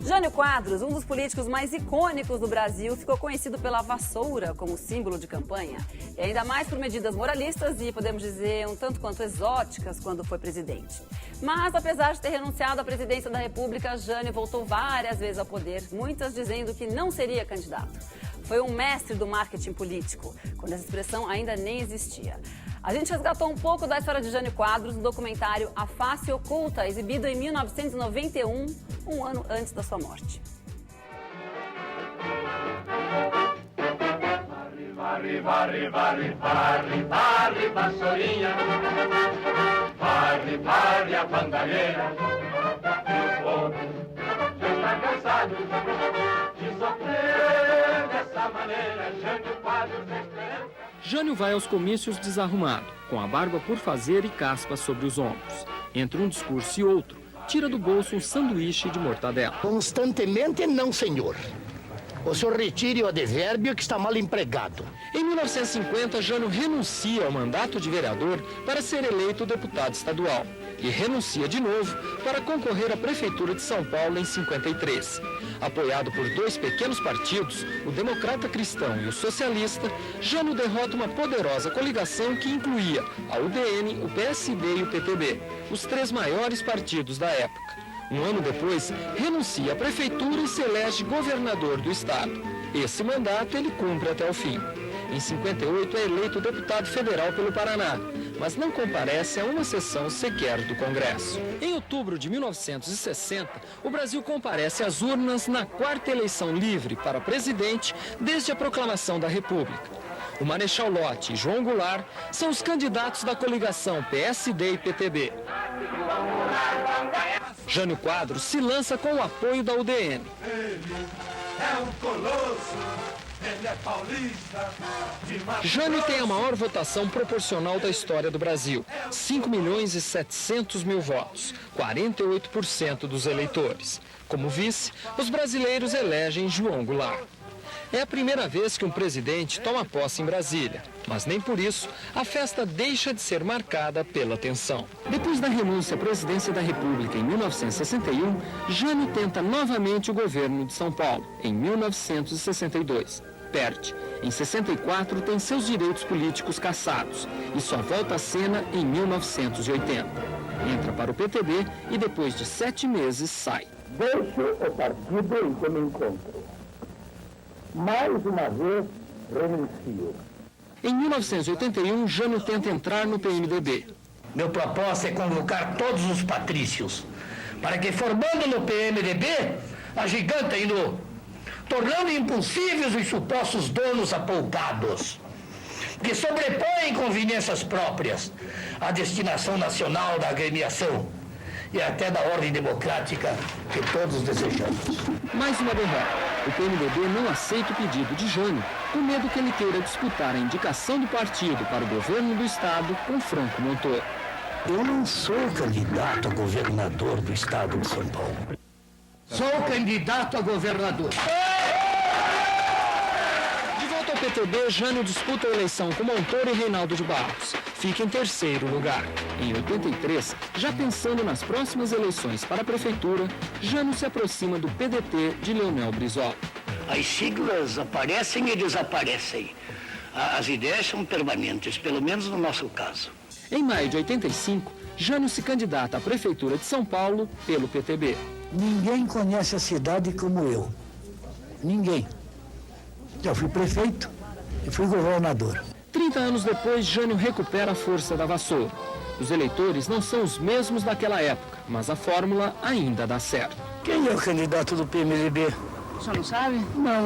Jânio Quadros, um dos políticos mais icônicos do Brasil, ficou conhecido pela vassoura como símbolo de campanha. E ainda mais por medidas moralistas e, podemos dizer, um tanto quanto exóticas quando foi presidente. Mas, apesar de ter renunciado à presidência da República, Jânio voltou várias vezes ao poder, muitas dizendo que não seria candidato. Foi um mestre do marketing político, quando essa expressão ainda nem existia. A gente resgatou um pouco da história de Jânio Quadros no documentário A Face Oculta, exibido em 1991, um ano antes da sua morte. Varre, varre, varre, varre, varre, vassourinha, varre, varre a bandalheira, e o povo já está cansado de sofrer dessa maneira. Jânio Quadros da esperança. Jânio vai aos comícios desarrumado, com a barba por fazer e caspa sobre os ombros. Entre um discurso e outro, tira do bolso um sanduíche de mortadela. Constantemente não, senhor. O senhor retire o advérbio que está mal empregado. Em 1950, Jânio renuncia ao mandato de vereador para ser eleito deputado estadual. E renuncia de novo para concorrer à Prefeitura de São Paulo em 53. Apoiado por dois pequenos partidos, o Democrata Cristão e o Socialista, Jânio derrota uma poderosa coligação que incluía a UDN, o PSD e o PTB, os três maiores partidos da época. Um ano depois, renuncia à prefeitura e se elege governador do estado. Esse mandato ele cumpre até o fim. Em 58 é eleito deputado federal pelo Paraná, mas não comparece a uma sessão sequer do Congresso. Em outubro de 1960, o Brasil comparece às urnas na quarta eleição livre para presidente desde a proclamação da República. O Marechal Lott e João Goulart são os candidatos da coligação PSD e PTB. Jânio Quadros se lança com o apoio da UDN. Ele é um colosso, ele é paulista. Jânio tem a maior votação proporcional da história do Brasil, 5.700.000 votos, 48% dos eleitores. Como vice, os brasileiros elegem João Goulart. É a primeira vez que um presidente toma posse em Brasília, mas nem por isso a festa deixa de ser marcada pela tensão. Depois da renúncia à presidência da República em 1961, Jânio tenta novamente o governo de São Paulo, em 1962. Perde. Em 64, tem seus direitos políticos cassados e só volta à cena em 1980. Entra para o PTB e depois de 7 meses sai. Deixo o partido em que me encontro. Mais uma vez, renuncio. Em 1981, Jânio tenta entrar no PMDB. Meu propósito é convocar todos os patrícios, para que, formando no PMDB, agigantem-no, tornando impossíveis os supostos donos apoucados, que sobrepõem conveniências próprias à destinação nacional da agremiação e até da ordem democrática que todos desejamos. Mais uma derrota. O PMDB não aceita o pedido de Jânio, com medo que ele queira disputar a indicação do partido para o governo do estado com Franco Montoro. Eu não sou candidato a governador do estado de São Paulo. Sou candidato a governador. De volta ao PTB, Jânio disputa a eleição com Montoro e Reinaldo de Barros. Fica em terceiro lugar. Em 83, já pensando nas próximas eleições para a prefeitura, Jânio se aproxima do PDT de Leonel Brizola. As siglas aparecem e desaparecem. As ideias são permanentes, pelo menos no nosso caso. Em maio de 85, Jânio se candidata à prefeitura de São Paulo pelo PTB. Ninguém conhece a cidade como eu. Ninguém. Já fui prefeito e fui governador. 30 anos depois, Jânio recupera a força da vassoura. Os eleitores não são os mesmos daquela época, mas a fórmula ainda dá certo. Quem é o candidato do PMDB? O senhor não sabe? Não.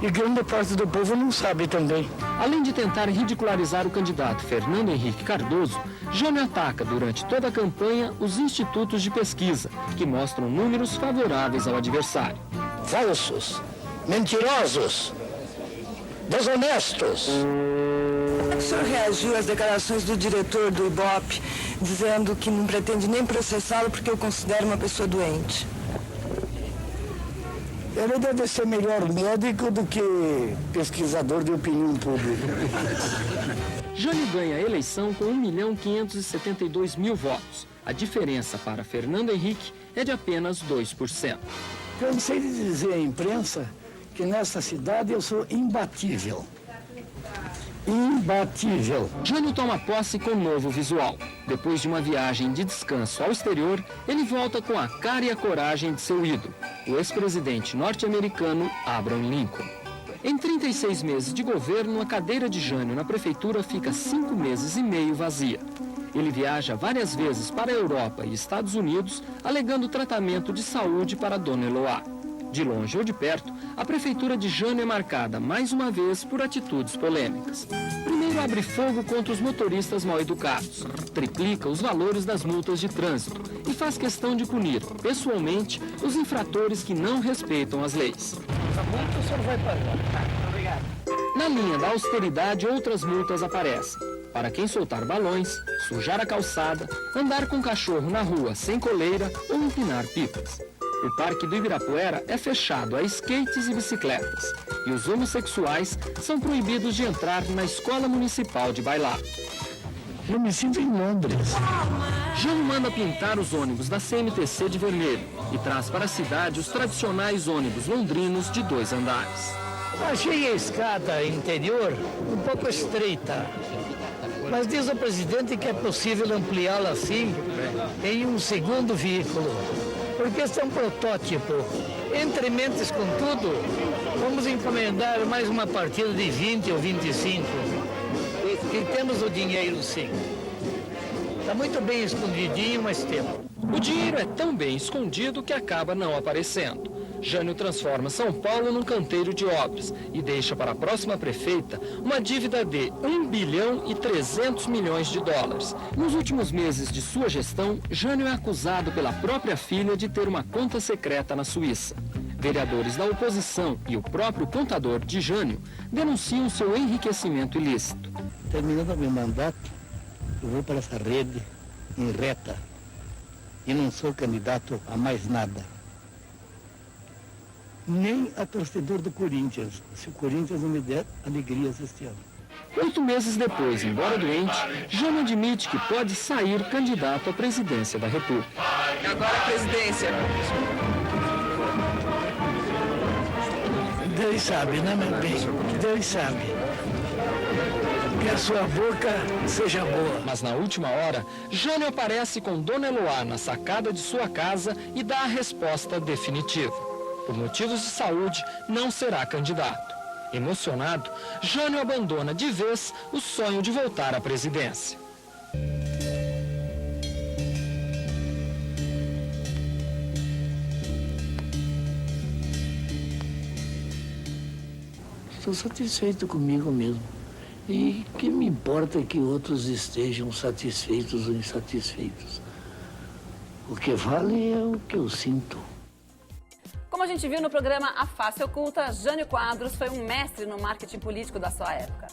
E grande parte do povo não sabe também. Além de tentar ridicularizar o candidato Fernando Henrique Cardoso, Jânio ataca durante toda a campanha os institutos de pesquisa, que mostram números favoráveis ao adversário. Falsos, mentirosos, desonestos. O senhor reagiu às declarações do diretor do IBOP, dizendo que não pretende nem processá-lo porque eu considero uma pessoa doente? Ele deve ser melhor médico do que pesquisador de opinião pública. Jânio ganha a eleição com 1.572.000 votos. A diferença para Fernando Henrique é de apenas 2%. Cansei de dizer à imprensa que nessa cidade eu sou imbatível. Imbatível. Jânio toma posse com novo visual. Depois de uma viagem de descanso ao exterior, ele volta com a cara e a coragem de seu ídolo, o ex-presidente norte-americano Abraham Lincoln. Em 36 meses de governo, a cadeira de Jânio na prefeitura fica 5 meses e meio vazia. Ele viaja várias vezes para a Europa e Estados Unidos, alegando tratamento de saúde para Dona Eloá. De longe ou de perto, a prefeitura de Jânio é marcada mais uma vez por atitudes polêmicas. Primeiro abre fogo contra os motoristas mal educados, triplica os valores das multas de trânsito e faz questão de punir, pessoalmente, os infratores que não respeitam as leis. A multa o senhor vai pagar. Obrigado. Na linha da austeridade, outras multas aparecem. Para quem soltar balões, sujar a calçada, andar com cachorro na rua sem coleira ou empinar pipas. O Parque do Ibirapuera é fechado a skates e bicicletas. E os homossexuais são proibidos de entrar na Escola Municipal de Bailado. Eu me sinto em Londres. Jânio manda pintar os ônibus da CMTC de vermelho e traz para a cidade os tradicionais ônibus londrinos de 2 andares. Achei a escada interior um pouco estreita, mas diz o presidente que é possível ampliá-la assim em um segundo veículo, porque este é um protótipo. Entre mentes, contudo, vamos encomendar mais uma partida de 20 ou 25. E temos o dinheiro, sim. Está muito bem escondidinho, mas temos. O dinheiro é tão bem escondido que acaba não aparecendo. Jânio transforma São Paulo num canteiro de obras e deixa para a próxima prefeita uma dívida de 1 bilhão e 300 milhões de dólares. Nos últimos meses de sua gestão, Jânio é acusado pela própria filha de ter uma conta secreta na Suíça. Vereadores da oposição e o próprio contador de Jânio denunciam seu enriquecimento ilícito. Terminando meu mandato, eu vou para essa rede em reta e não sou candidato a mais nada. Nem a torcedor do Corinthians, se o Corinthians não me der alegrias este ano. 8 meses depois, embora doente, Jânio admite que pode sair candidato à presidência da República. E agora a presidência. Deus sabe, né, meu bem? Deus sabe. Que a sua boca seja boa. Mas na última hora, Jânio aparece com Dona Eloá na sacada de sua casa e dá a resposta definitiva. Por motivos de saúde, não será candidato. Emocionado, Jânio abandona de vez o sonho de voltar à presidência. Estou satisfeito comigo mesmo. E que me importa que outros estejam satisfeitos ou insatisfeitos. O que vale é o que eu sinto. Como a gente viu no programa A Face Oculta, Jânio Quadros foi um mestre no marketing político da sua época.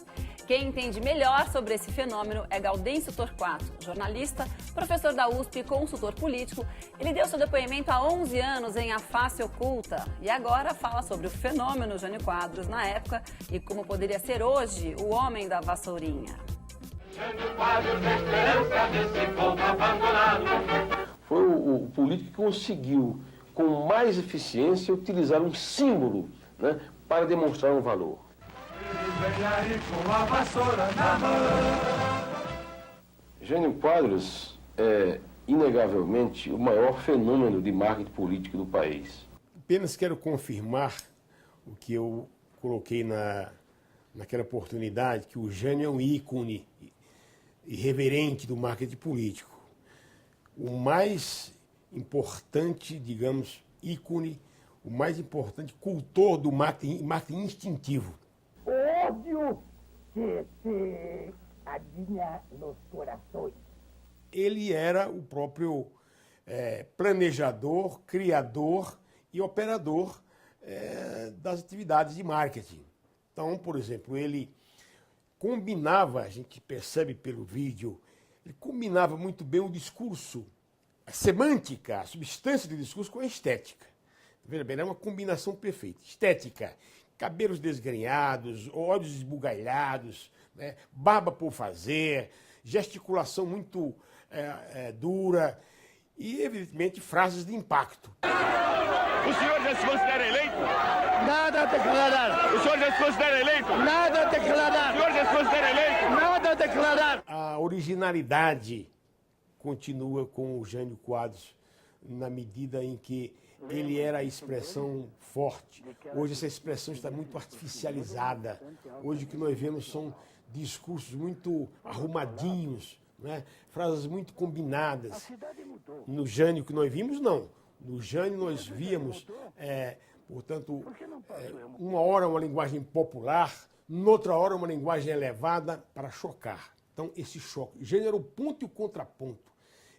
Quem entende melhor sobre esse fenômeno é Gaudêncio Torquato, jornalista, professor da USP e consultor político. Ele deu seu depoimento há 11 anos em A Face Oculta e agora fala sobre o fenômeno Jânio Quadros na época e como poderia ser hoje o homem da vassourinha. Jânio Quadros, a esperança desse povo abandonado. Foi o político que conseguiu, com mais eficiência, utilizar um símbolo, né, para demonstrar um valor. Vem aí com a vassoura na mão. Jânio Quadros é, inegavelmente, o maior fenômeno de marketing político do país. Apenas quero confirmar o que eu coloquei naquela oportunidade, que o Jânio é um ícone irreverente do marketing político. O mais importante, digamos, ícone, o mais importante cultor do marketing instintivo. Ódio que se adivinha nos corações. Ele era o próprio planejador, criador e operador das atividades de marketing. Então, por exemplo, ele combinava, a gente percebe pelo vídeo, ele combinava muito bem o discurso, a semântica, a substância do discurso com a estética. Veja bem, era uma combinação perfeita. Estética, cabelos desgrenhados, olhos esbugalhados, né, barba por fazer, gesticulação muito dura e, evidentemente, frases de impacto. O senhor já se considera eleito? Nada a declarar. O senhor já se considera eleito? Nada a O declarar. senhor já se considera eleito? Nada a declarar. A originalidade continua com o Jânio Quadros, na medida em que ele era a expressão forte. Hoje essa expressão está muito artificializada. Hoje o que nós vemos são discursos muito arrumadinhos, né? Frases muito combinadas. No Jânio que nós vimos, não. No Jânio nós víamos, portanto, uma hora uma linguagem popular, noutra hora uma linguagem elevada para chocar. Então esse choque. Jânio era o ponto e o contraponto.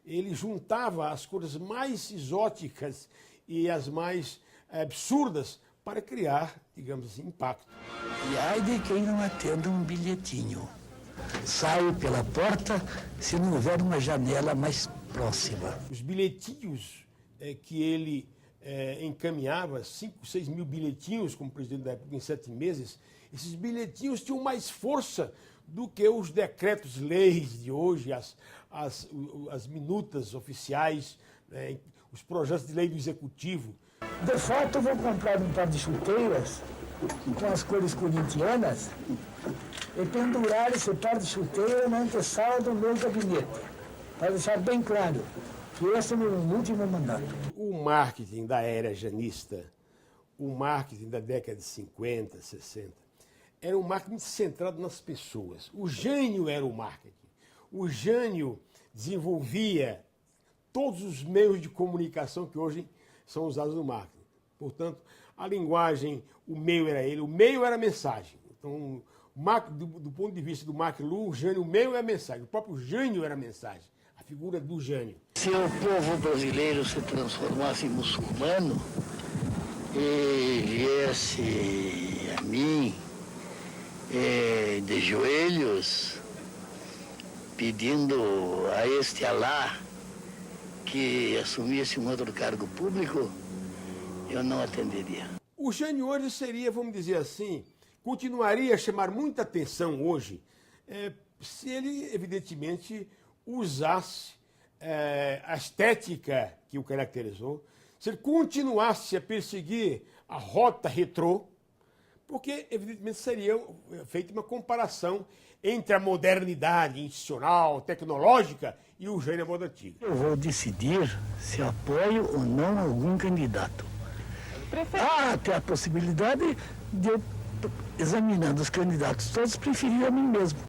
Ele juntava as coisas mais exóticas e as mais absurdas para criar, digamos assim, impacto. E ai de quem não atenda um bilhetinho. Saio pela porta se não houver uma janela mais próxima. Os bilhetinhos que ele encaminhava, 5, 6 mil bilhetinhos como presidente da República em 7 meses, esses bilhetinhos tinham mais força do que os decretos-leis de hoje, as minutas oficiais, os projetos de lei do Executivo. De fato, eu vou comprar um par de chuteiras com as cores corintianas e pendurar esse par de chuteiras na antessala do meu gabinete, para deixar bem claro que esse é o meu último mandato. O marketing da era janista, o marketing da década de 50, 60, era um marketing centrado nas pessoas. O Jânio era o marketing. O Jânio desenvolvia todos os meios de comunicação que hoje são usados no marketing. Portanto, a linguagem, o meio era ele, o meio era a mensagem. Então, do ponto de vista do Mark Lu, o Jânio, o meio é a mensagem. O próprio Jânio era a mensagem, a figura do Jânio. Se o povo brasileiro se transformasse em muçulmano e viesse a mim de joelhos, pedindo a este Alá que assumisse um outro cargo público, eu não atenderia. O Jânio hoje seria, vamos dizer assim, continuaria a chamar muita atenção hoje, se ele, evidentemente, usasse a estética que o caracterizou, se ele continuasse a perseguir a rota retrô, porque, evidentemente, seria feita uma comparação entre a modernidade institucional, tecnológica e o Jânio moda antiga. Eu vou decidir se apoio ou não algum candidato. Há até a possibilidade de eu, examinando os candidatos todos, preferir a mim mesmo.